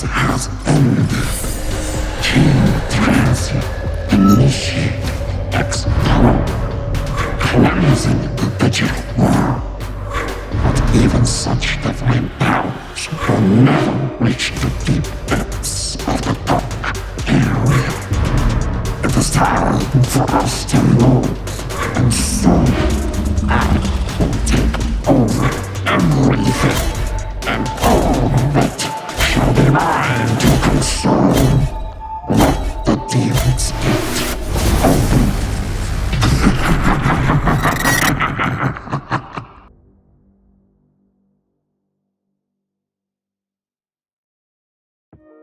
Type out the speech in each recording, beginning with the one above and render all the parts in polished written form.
has ended. Team Transit initiate explode, cleansing the digital world. But even such divine powers will never reach the deep depths of the dark area. It is time for us to move, and soon I will take over everything, and all of it shall be mine to consume. Let the demon's gate open.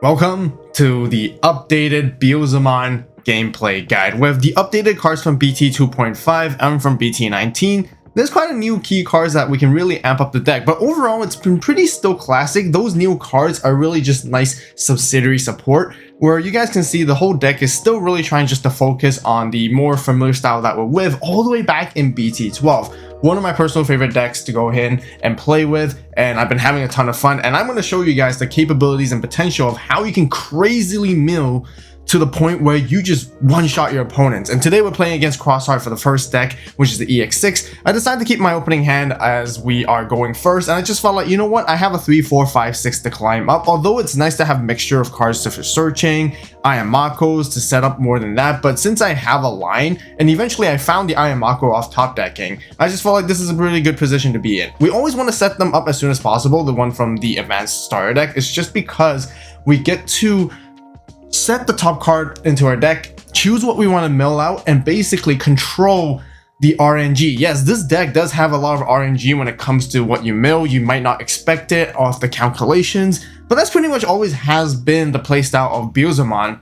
Welcome to the updated Beelzemon gameplay guide with the updated cards from BT2.5 and from BT19. There's quite a new key cards that we can really amp up the deck, but overall it's been pretty still classic. Those new cards are really just nice subsidiary support, where you guys can see the whole deck is still really trying just to focus on the more familiar style that we're with all the way back in BT12. One of my personal favorite decks to go in and play with, and I've been having a ton of fun, and I'm going to show you guys the capabilities and potential of how you can crazily mill to the point where you just one-shot your opponents. And today we're playing against Crossheart for the first deck, which is the EX6. I decided to keep my opening hand as we are going first, and I just felt like, you know what, I have a 3, 4, 5, 6 to climb up. Although it's nice to have a mixture of cards for searching, Timecodes to set up more than that, but since I have a line, and eventually I found the Timecodes off top decking, I just felt like this is a really good position to be in. We always want to set them up as soon as possible, the one from the advanced starter deck. It's just because we get to set the top card into our deck, choose what we want to mill out, and basically control the RNG. Yes, this deck does have a lot of RNG when it comes to what you mill. You might not expect it off the calculations, but that's pretty much always has been the playstyle of Beelzemon,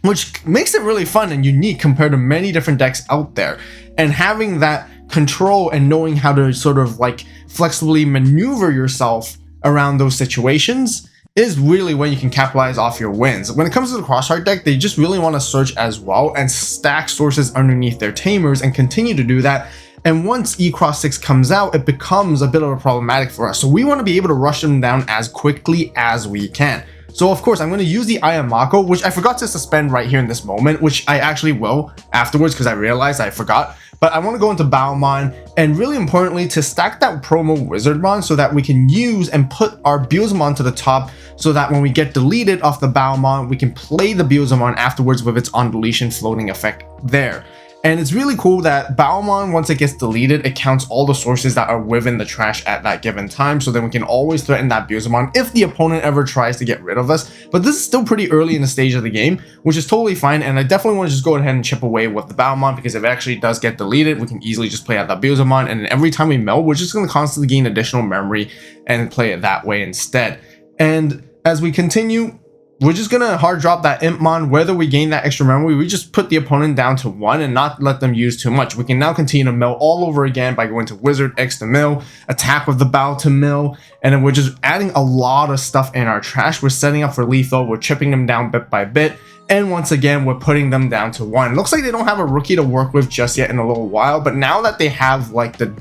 which makes it really fun and unique compared to many different decks out there. And having that control and knowing how to sort of like flexibly maneuver yourself around those situations is really when you can capitalize off your wins. When it comes to the Crossheart deck, they just really want to search as well and stack sources underneath their tamers and continue to do that. And once E-Cross6 comes out, it becomes a bit of a problematic for us. So we want to be able to rush them down as quickly as we can. So of course, I'm going to use the Timecodes, which I forgot to suspend right here in this moment, which I actually will afterwards because I realized I forgot. But I want to go into Beelzemon, and really importantly to stack that promo Wizardmon so that we can use and put our Beelzemon to the top, so that when we get deleted off the Beelzemon, we can play the Beelzemon afterwards with its on deletion floating effect there. And it's really cool that Beelzemon, once it gets deleted, it counts all the sources that are within the trash at that given time, so then we can always threaten that Beelzemon if the opponent ever tries to get rid of us. But this is still pretty early in the stage of the game, which is totally fine, and I definitely want to just go ahead and chip away with the Beelzemon, because if it actually does get deleted, we can easily just play out that Beelzemon, and every time we mill, we're just going to constantly gain additional memory and play it that way instead. And as we continue, we're just gonna hard drop that impmon. Whether we gain that extra memory, we just put the opponent down to 1 and not let them use too much. We can now continue to mill all over again by going to Wizard X to mill, attack with the bow to mill, and then we're just adding a lot of stuff in our trash. We're setting up for lethal, we're chipping them down bit by bit, and once again we're putting them down to 1. Looks like they don't have a rookie to work with just yet in a little while, but now that they have like the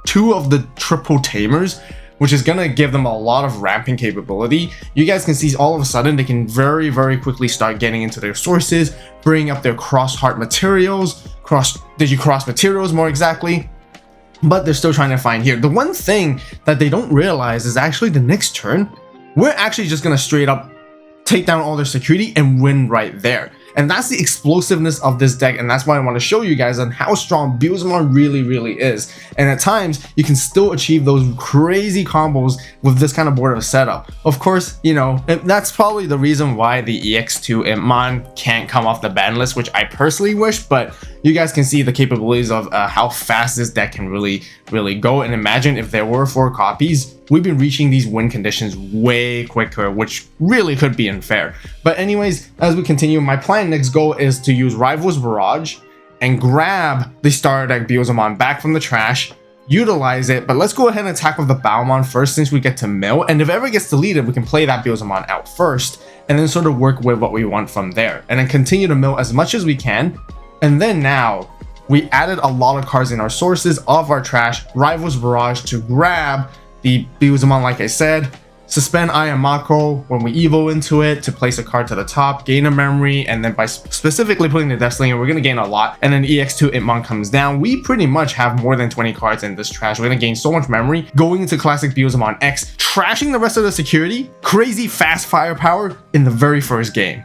2 of the triple tamers, which is going to give them a lot of ramping capability, you guys can see all of a sudden they can very, very quickly start getting into their sources, bring up their Crossheart materials, Digicross materials more exactly, but they're still trying to find here. The one thing that they don't realize is actually the next turn, we're actually just going to straight up take down all their security and win right there. And that's the explosiveness of this deck, and that's why I want to show you guys on how strong Beelzemon really is. And at times, you can still achieve those crazy combos with this kind of board of setup. Of course, you know, that's probably the reason why the EX2 impmon can't come off the ban list, which I personally wish, but you guys can see the capabilities of how fast this deck can really go. And imagine if there were 4 copies, we've been reaching these win conditions way quicker, which really could be unfair. But anyways, as we continue, my plan next goal is to use Rival's Barrage and grab the starter deck Beelzemon back from the trash, utilize it, but let's go ahead and attack with the Beelzemon first since we get to mill, and if it ever gets deleted, we can play that Beelzemon out first, and then sort of work with what we want from there, and then continue to mill as much as we can. And then now, we added a lot of cards in our sources of our trash, Rival's Barrage to grab the Beelzemon like I said, suspend Ayamako when we evo into it to place a card to the top, gain a memory, and then by specifically putting the Death Slinger, we're gonna gain a lot. And then EX2 impmon comes down. We pretty much have more than 20 cards in this trash. We're gonna gain so much memory, going into classic Beelzemon X, trashing the rest of the security, crazy fast firepower in the very first game.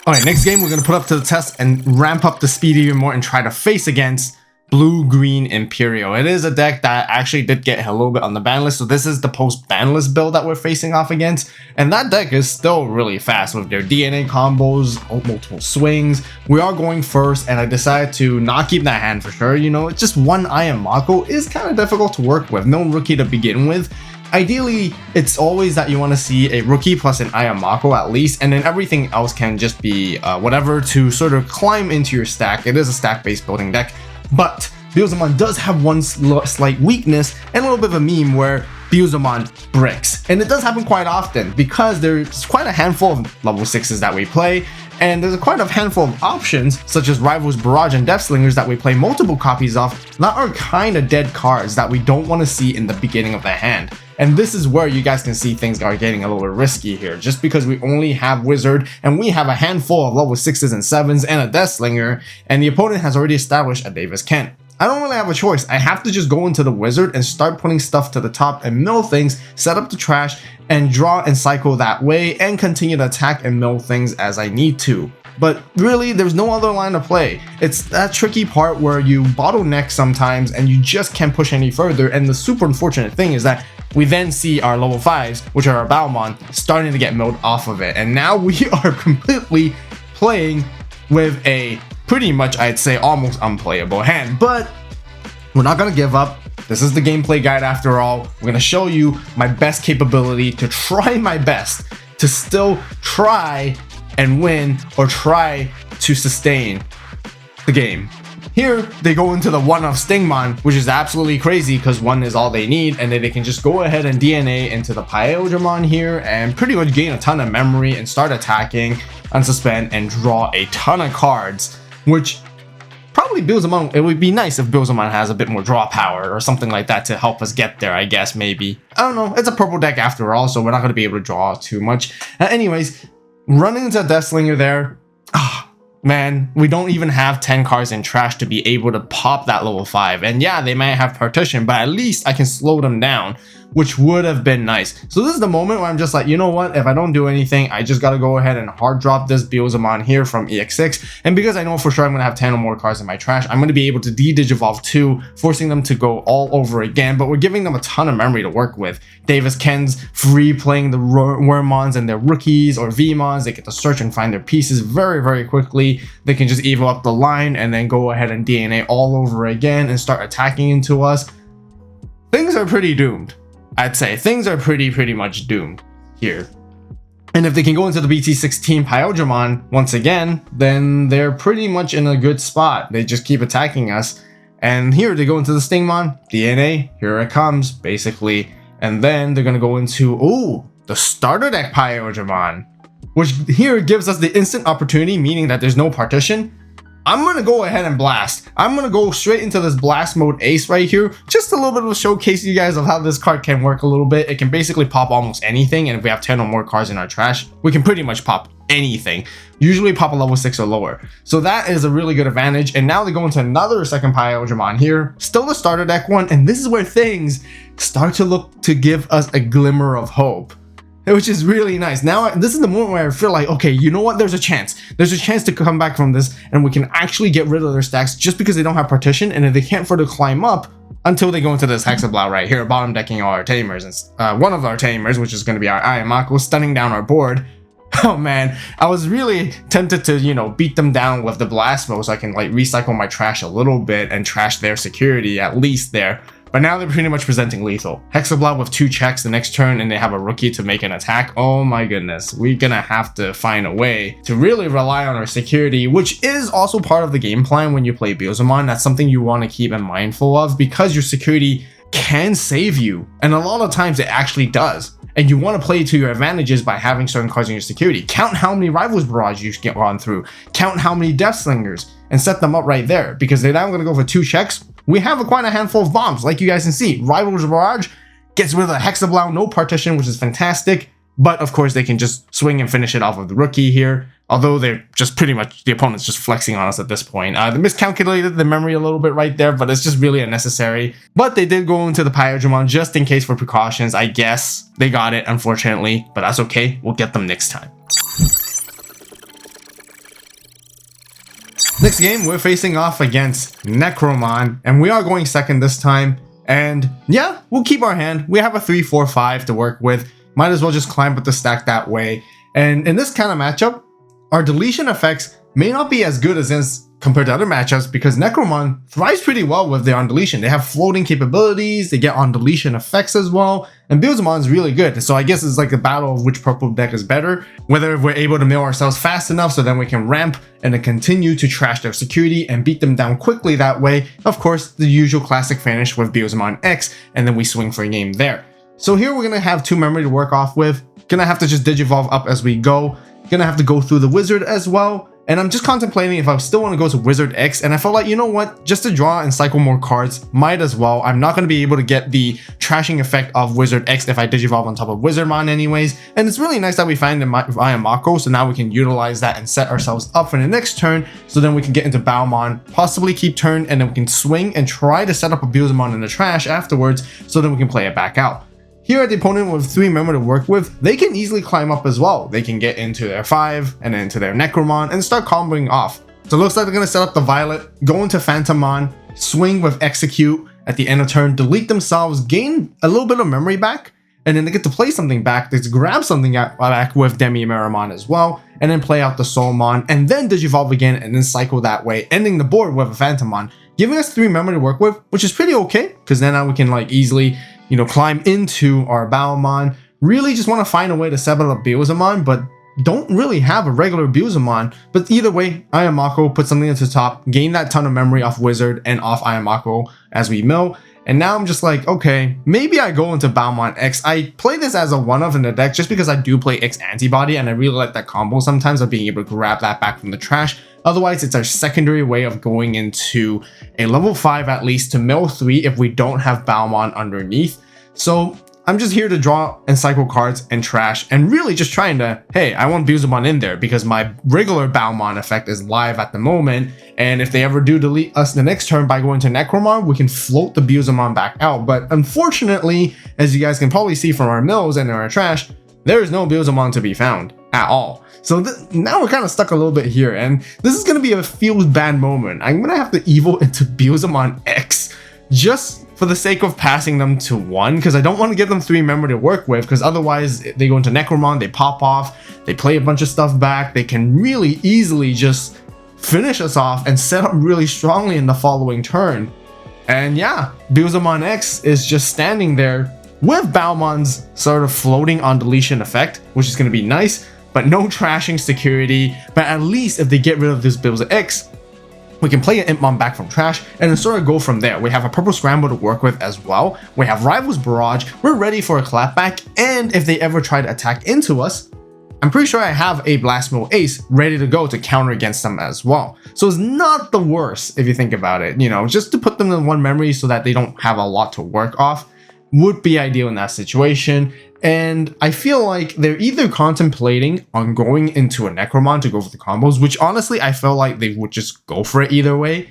Alright, next game we're gonna put up to the test and ramp up the speed even more and try to face against Blue-Green Imperial. It is a deck that actually did get a little bit on the ban list, so this is the post-ban list build that we're facing off against, and that deck is still really fast with their DNA combos, multiple swings. We are going first, and I decided to not keep that hand for sure. You know, it's just one Ayamako is kind of difficult to work with, no rookie to begin with. Ideally, it's always that you want to see a rookie plus an Ayamako at least, and then everything else can just be whatever to sort of climb into your stack. It is a stack-based building deck, but Beelzemon does have one slight weakness and a little bit of a meme where Beelzemon bricks. And it does happen quite often because there's quite a handful of level 6s that we play, and there's quite a handful of options such as Rivals Barrage and Death Slingers that we play multiple copies of that are kind of dead cards that we don't want to see in the beginning of the hand. And this is where you guys can see things are getting a little bit risky here, just because we only have Wizard and we have a handful of level 6s and 7s and a Death Slinger, and the opponent has already established a Davis Kent. I don't really have a choice. I have to just go into the Wizard and start putting stuff to the top and mill things, set up the trash, and draw and cycle that way, and continue to attack and mill things as I need to. But really, there's no other line to play. It's that tricky part where you bottleneck sometimes and you just can't push any further, and the super unfortunate thing is that we then see our level 5s, which are our AVAULT, starting to get milled off of it, and now we are completely playing with a pretty much, I'd say, almost unplayable hand. But we're not gonna give up. This is the gameplay guide after all. We're gonna show you my best capability to try my best to still try and win or try to sustain the game. Here, they go into the 1-of Stingmon, which is absolutely crazy because 1 is all they need, and then they can just go ahead and DNA into the Beelzemon here and pretty much gain a ton of memory and start attacking, unsuspend, and draw a ton of cards, which probably Beelzemon, it would be nice if Beelzemon has a bit more draw power or something like that to help us get there, I guess, maybe. I don't know, it's a purple deck after all, so we're not going to be able to draw too much. Anyways, running into Death Slinger there, man, we don't even have 10 cards in trash to be able to pop that level 5. And yeah, they might have partition, but at least I can slow them down, which would have been nice. So this is the moment where I'm just like, you know what? If I don't do anything, I just got to go ahead and hard drop this Beelzemon here from EX6. And because I know for sure I'm going to have 10 or more cards in my trash, I'm going to be able to de-digivolve 2, forcing them to go all over again. But we're giving them a ton of memory to work with. Davis Ken's free playing the Wormmons and their rookies or Vmons. They get to search and find their pieces very, very quickly. They can just evo up the line and then go ahead and DNA all over again and start attacking into us. Things are pretty doomed. I'd say things are pretty much doomed here. And if they can go into the BT16 Beelzemon once again, then they're pretty much in a good spot. They just keep attacking us. And here they go into the Stingmon, DNA, here it comes, basically. And then they're gonna go into, ooh, the starter deck Beelzemon, which here gives us the instant opportunity, meaning that there's no partition. I'm going to go ahead and blast. I'm going to go straight into this blast mode ace right here. Just a little bit of a showcase you guys of how this card can work a little bit. It can basically pop almost anything. And if we have 10 or more cards in our trash, we can pretty much pop anything. Usually pop a level 6 or lower. So that is a really good advantage. And now they go into another second Beelzemon here. Still the starter deck one. And this is where things start to look to give us a glimmer of hope, which is really nice. Now, this is the moment where I feel like, okay, you know what? There's a chance. There's a chance to come back from this, and we can actually get rid of their stacks just because they don't have partition, and if they can't further climb up until they go into this Hexablow right here, bottom decking all our Tamers, and one of our Tamers, which is going to be our Ayamako, stunning down our board. Oh man, I was really tempted to, you know, beat them down with the blast mode so I can like recycle my trash a little bit and trash their security at least there. But now they're pretty much presenting lethal. Hexablow with 2 checks the next turn, and they have a rookie to make an attack. Oh my goodness. We're gonna have to find a way to really rely on our security, which is also part of the game plan when you play Beelzemon. That's something you want to keep in mindful of because your security can save you. And a lot of times it actually does. And you want to play to your advantages by having certain cards in your security. Count how many Rivals Barrage you get on through. Count how many Death Slingers and set them up right there. Because they're now going to go for 2 checks. we have quite a handful of bombs, like you guys can see. Rival's Barrage gets rid of the Hexablow, no partition, which is fantastic. But of course, they can just swing and finish it off of the rookie here. Although they're just pretty much, the opponent's just flexing on us at this point. They miscalculated the memory a little bit right there, but it's just really unnecessary. But they did go into the Digimon just in case for precautions, I guess. They got it, unfortunately, but that's okay. We'll get them next time. Next game, we're facing off against Necromon, and we are going second this time. And yeah, we'll keep our hand. We have a 3-4-5 to work with. Might as well just climb up the stack that way. And in this kind of matchup, our deletion effects may not be as good as this compared to other matchups because Necromon thrives pretty well with their on deletion. They have floating capabilities, they get on deletion effects as well, and Beelzemon is really good. So I guess it's like a battle of which purple deck is better, whether we're able to mill ourselves fast enough so then we can ramp and then continue to trash their security and beat them down quickly that way. Of course, the usual classic finish with Beelzemon X, and then we swing for a game there. So here we're gonna have 2 memory to work off with. Gonna have to just Digivolve up as we go. Gonna have to go through the Wizard as well. And I'm just contemplating if I still want to go to Wizard X, and I felt like, you know what, just to draw and cycle more cards, might as well. I'm not going to be able to get the trashing effect of Wizard X if I Digivolve on top of Wizardmon anyways, and it's really nice that we find the Ayamako, so now we can utilize that and set ourselves up for the next turn, so then we can get into Baomon, possibly keep turn, and then we can swing and try to set up a Beelzemon in the trash afterwards, so then we can play it back out. Here at the opponent with 3 memory to work with, they can easily climb up as well. They can get into their 5 and then into their Necromon and start comboing off. So it looks like they're going to set up the Violet, go into Phantomon, swing with Execute at the end of turn, delete themselves, gain a little bit of memory back, and then they get to play something back. They grab something back with Demi-Meramon as well, and then play out the Soulmon, and then Digivolve again, and then cycle that way, ending the board with a Phantomon, giving us 3 memory to work with, which is pretty okay, because then now we can like easily, you know, climb into our Baomon. Really just want to find a way to set up Beelzemon, but don't really have a regular Beelzemon. But either way, Ayamako put something at the top, gain that ton of memory off Wizard and off Ayamako as we mill. And now I'm just like, okay, maybe I go into Baomon X. I play this as a one-off in the deck just because I do play X antibody, and I really like that combo sometimes of being able to grab that back from the trash. Otherwise, it's our secondary way of going into a level 5 at least to mill 3 if we don't have Baomon underneath. So I'm just here to draw and cycle cards and trash, and really just trying to, hey, I want Beelzemon in there because my regular Baomon effect is live at the moment, and if they ever do delete us the next turn by going to Necromon, we can float the Beelzemon back out. But unfortunately, as you guys can probably see from our mills and our trash, there is no Beelzemon to be found at all. So now we're kind of stuck a little bit here, and this is going to be a feels bad moment. I'm going to have to evo into Beelzemon X just for the sake of passing them to 1, because I don't want to give them 3 memory to work with, because otherwise they go into Necromon, they pop off, they play a bunch of stuff back, they can really easily just finish us off and set up really strongly in the following turn. And yeah, Beelzemon X is just standing there with Baomon's sort of floating on deletion effect, which is going to be nice, but no trashing security. But at least if they get rid of this Beelzemon X, we can play an impmon back from trash and then sort of go from there. We have a purple scramble to work with as well. We have Rival's Barrage. We're ready for a clapback, and if they ever try to attack into us, I'm pretty sure I have a Blast Mill Ace ready to go to counter against them as well. So it's not the worst if you think about it. You know, just to put them in 1 memory so that they don't have a lot to work off would be ideal in that situation. And I feel like they're either contemplating on going into a Necromon to go for the combos, which honestly I feel like they would just go for it either way,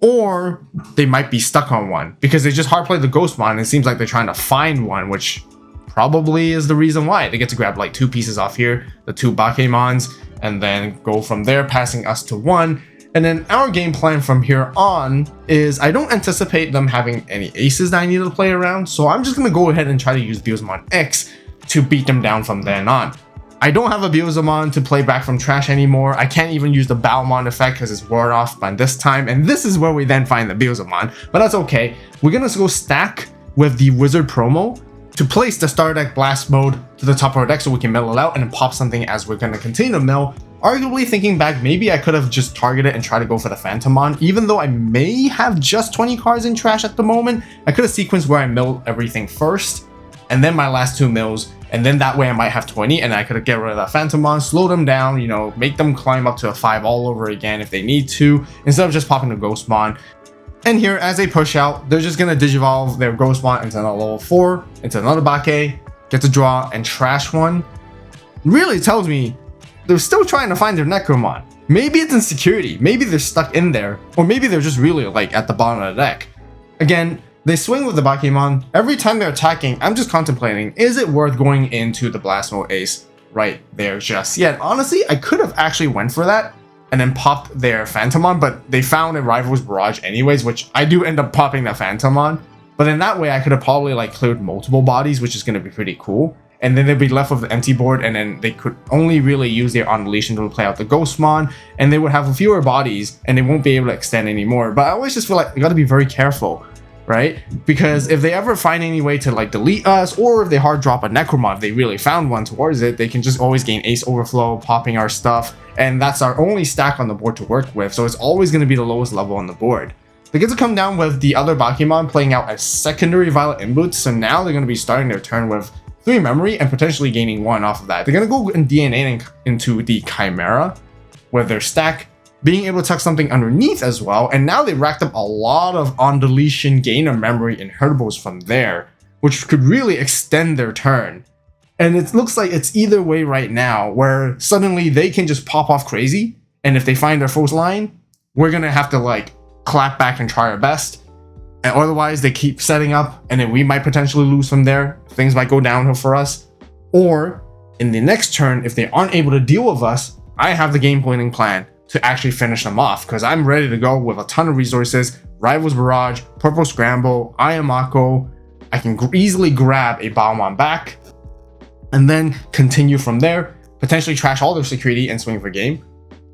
or they might be stuck on one because they just hard play the Ghostmon and it seems like they're trying to find one, which probably is the reason why. They get to grab like 2 pieces off here, the 2 Bakemons, and then go from there, passing us to 1. And then our game plan from here on is I don't anticipate them having any aces that I need to play around, so I'm just going to go ahead and try to use Beelzemon X to beat them down from then on. I don't have a Beelzemon to play back from trash anymore. I can't even use the Baomon effect because it's wore off by this time, and this is where we then find the Beelzemon, but that's okay. We're going to go stack with the Wizard promo to place the Star Deck Blast mode to the top of our deck so we can mill it out and then pop something as we're going to continue to mill. Arguably thinking back, maybe I could have just targeted and tried to go for the Phantomon. Even though I may have just 20 cards in trash at the moment, I could have sequenced where I mill everything first, and then my last 2 mills, and then that way I might have 20, and I could get rid of that Phantomon, slow them down, you know, make them climb up to a 5 all over again if they need to, instead of just popping the Ghostmon. And here, as they push out, they're just gonna digivolve their Ghostmon into another level 4, into another Bake, get to draw and trash one. Really tells me they're still trying to find their Necromon. Maybe it's insecurity, maybe they're stuck in there, or maybe they're just really like at the bottom of the deck. Again, they swing with the Bakemon. Every time they're attacking, I'm just contemplating, is it worth going into the Blast Mode Ace right there just yet? Honestly, I could have actually went for that and then popped their Phantomon, but they found a Rival's Barrage anyways, which I do end up popping the Phantomon. But in that way, I could have probably like cleared multiple bodies, which is going to be pretty cool. And then they'd be left with the empty board, and then they could only really use their Unleashing to play out the Ghostmon, and they would have fewer bodies, and they won't be able to extend anymore. But I always just feel like you got to be very careful, right? Because if they ever find any way to like delete us, or if they hard drop a Necromon, if they really found one towards it, they can just always gain Ace Overflow, popping our stuff, and that's our only stack on the board to work with. So it's always going to be the lowest level on the board. They get to come down with the other Bakemon playing out as secondary Violet Inboots, so now they're going to be starting their turn with 3 memory and potentially gaining 1 off of that. They're going to go and DNA into the Chimera with their stack, being able to tuck something underneath as well, and now they racked up a lot of on deletion gain of memory inheritables from there, which could really extend their turn. And it looks like it's either way right now, where suddenly they can just pop off crazy, and if they find their foe's line, we're going to have to like clap back and try our best. And otherwise, they keep setting up, and then we might potentially lose from there. Things might go downhill for us. Or, in the next turn, if they aren't able to deal with us, I have the game planning plan to actually finish them off, because I'm ready to go with a ton of resources. Rival's Barrage, Purple Scramble, Ayamako. I can easily grab a Beelzemon back, and then continue from there, potentially trash all their security and swing for game.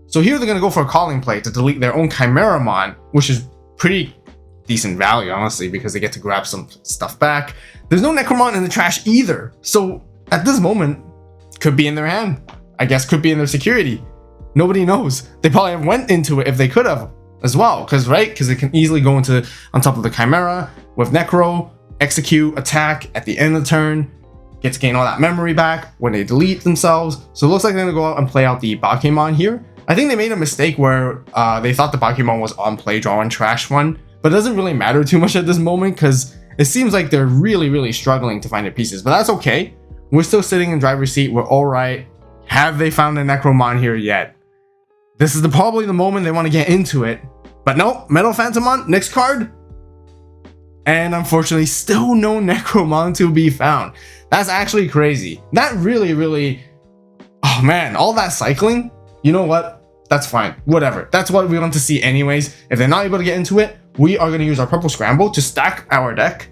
So here they're going to go for a Calling Play to delete their own Chimeramon, which is pretty decent value, honestly, because they get to grab some stuff back. There's no Necromon in the trash either, so at this moment, could be in their hand. I guess could be in their security. Nobody knows. They probably went into it if they could have as well, because they can easily go into on top of the Chimera with Necro, execute, attack at the end of the turn, get to gain all that memory back when they delete themselves. So it looks like they're gonna go out and play out the Bakemon here. I think they made a mistake where they thought the Bakemon was on play, draw and trash one, but it doesn't really matter too much at this moment because it seems like they're really struggling to find their pieces, but that's okay. We're still sitting in driver's seat. We're all right. Have they found a Necromon here yet? This is probably the moment they want to get into it, but no, Metal Phantomon, next card. And unfortunately, still no Necromon to be found. That's actually crazy. That really, oh man, all that cycling, you know what? That's fine, whatever. That's what we want to see anyways. If they're not able to get into it, we are going to use our Purple Scramble to stack our deck.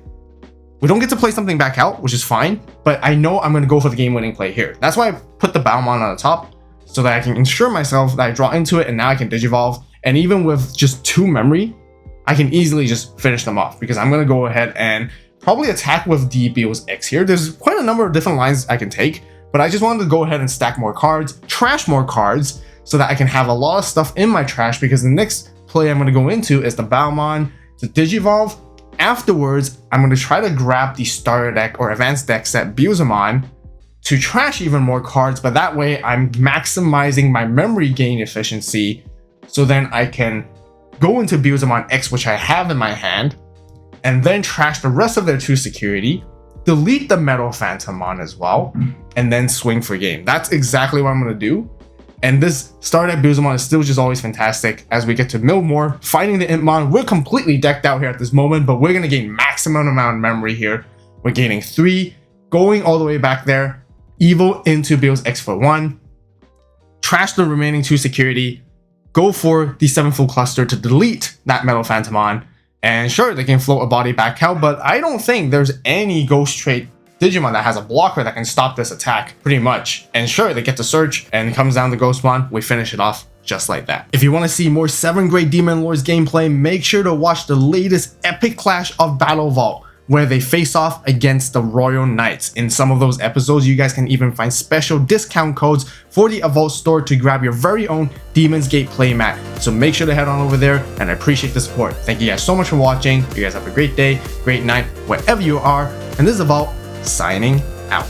We don't get to play something back out, which is fine, but I know I'm going to go for the game-winning play here. That's why I put the Beelzemon on the top, so that I can ensure myself that I draw into it, and now I can Digivolve. And even with just 2 memory, I can easily just finish them off, because I'm going to go ahead and probably attack with the Beelz X here. There's quite a number of different lines I can take, but I just wanted to go ahead and stack more cards, trash more cards, so that I can have a lot of stuff in my trash, because the next play I'm going to go into is the Beelzemon to Digivolve. Afterwards, I'm going to try to grab the starter deck or advanced deck set Beelzemon to trash even more cards, but that way I'm maximizing my memory gain efficiency, so then I can go into Beelzemon X, which I have in my hand, and then trash the rest of their 2 security, delete the Metal Phantomon as well, and then swing for game. That's exactly what I'm going to do. And this start at Beelzemon is still just always fantastic as we get to mill more, finding the impmon. We're completely decked out here at this moment, but we're going to gain maximum amount of memory here. We're gaining 3, going all the way back there, Evo into Beelz X for 1, trash the remaining 2 security, go for the 7-full cluster to delete that Metal Phantomon, and sure, they can float a body back out, but I don't think there's any Ghost Trait Digimon that has a blocker that can stop this attack, pretty much. And sure, they get to search, and it comes down to Ghostmon, we finish it off just like that. If you want to see more 7th grade Demon Lords gameplay, make sure to watch the latest epic clash of Battle Vault, where they face off against the Royal Knights. In some of those episodes, you guys can even find special discount codes for the AVAULT store to grab your very own Demon's Gate playmat. So make sure to head on over there, and I appreciate the support. Thank you guys so much for watching. You guys have a great day, great night, wherever you are. And this is AVAULT signing out.